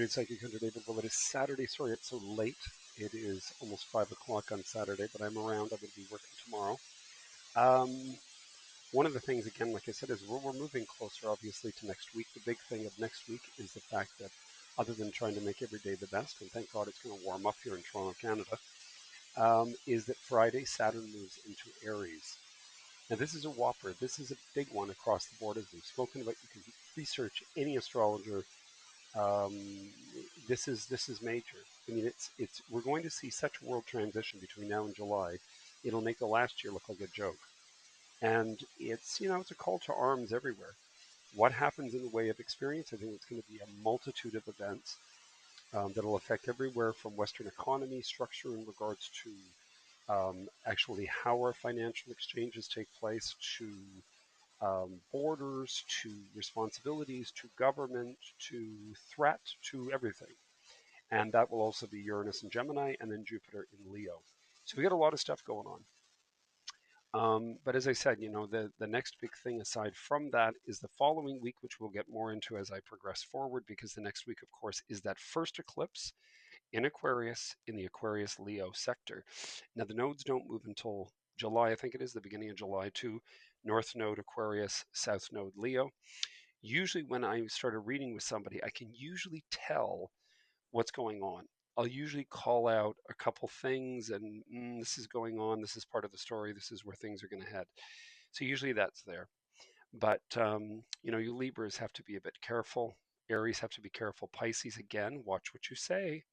Trade Psychic Hunter David. Well, it is Saturday. Sorry it's so late. It is almost 5 o'clock on Saturday, but I'm around. I'm going to be working tomorrow. Um, One of the things, again, like I said, is we're moving closer, obviously, to next week. The big thing of next week is the fact that, other than trying to make every day the best, and thank God it's going to warm up here in Toronto, Canada, is that Friday, Saturn moves into Aries. Now, this is a whopper. This is a big one across the board, as we've spoken about. You can research any astrologer. Um, this is major. I mean, it's we're going to see such a world transition between now and July. It'll make the last year look like a joke. And it's a call to arms everywhere. What happens in the way of experience? I think it's going to be a multitude of events that'll affect everywhere from Western economy structure in regards to actually how our financial exchanges take place, to borders, to responsibilities, to government, to threat, to everything. And that will also be Uranus and Gemini, and then Jupiter in Leo. So we got a lot of stuff going on. But as I said, the next big thing aside from that is the following week, which we'll get more into as I progress forward, because the next week, of course, is that first eclipse in Aquarius, in the Aquarius Leo sector. Now, the nodes don't move until July, I think it is the beginning of July, too. North node Aquarius, South node Leo. Usually, when I start a reading with somebody, I can usually tell what's going on. I'll usually call out a couple things and this is going on, this is part of the story, this is where things are going to head. So usually that's there. But, you Libras have to be a bit careful. Aries have to be careful. Pisces, again, watch what you say.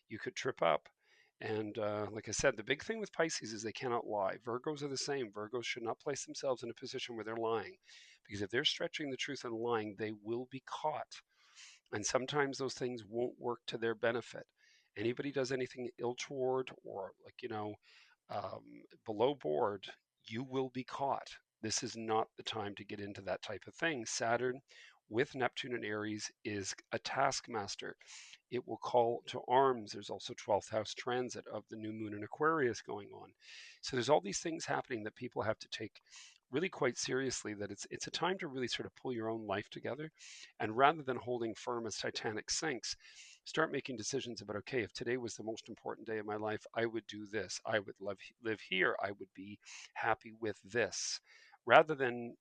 You could trip up. And like I said, the big thing with Pisces is they cannot lie. Virgos are the same. Virgos should not place themselves in a position where they're lying. Because if they're stretching the truth and lying, they will be caught. And sometimes those things won't work to their benefit. Anybody does anything ill toward or below board, you will be caught. This is not the time to get into that type of thing. Saturn with Neptune and Aries is a taskmaster. It will call to arms. There's also 12th house transit of the new moon in Aquarius going on. So there's all these things happening that people have to take really quite seriously, that it's a time to really sort of pull your own life together, and rather than holding firm as Titanic sinks, start making decisions about, okay, if today was the most important day of my life, I would do this, I would live here, I would be happy with this, rather than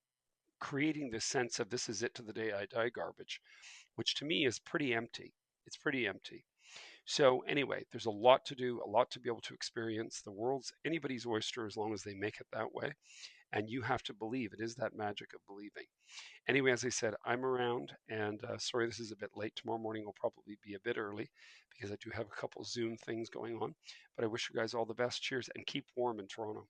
creating this sense of this is it to the day I die garbage, which to me is pretty empty. It's pretty empty. So anyway, there's a lot to do, a lot to be able to experience. The world's anybody's oyster as long as they make it that way. And you have to believe. It is that magic of believing. Anyway, as I said, I'm around, and sorry this is a bit late. Tomorrow morning will probably be a bit early because I do have a couple Zoom things going on. But I wish you guys all the best. Cheers, and keep warm in Toronto.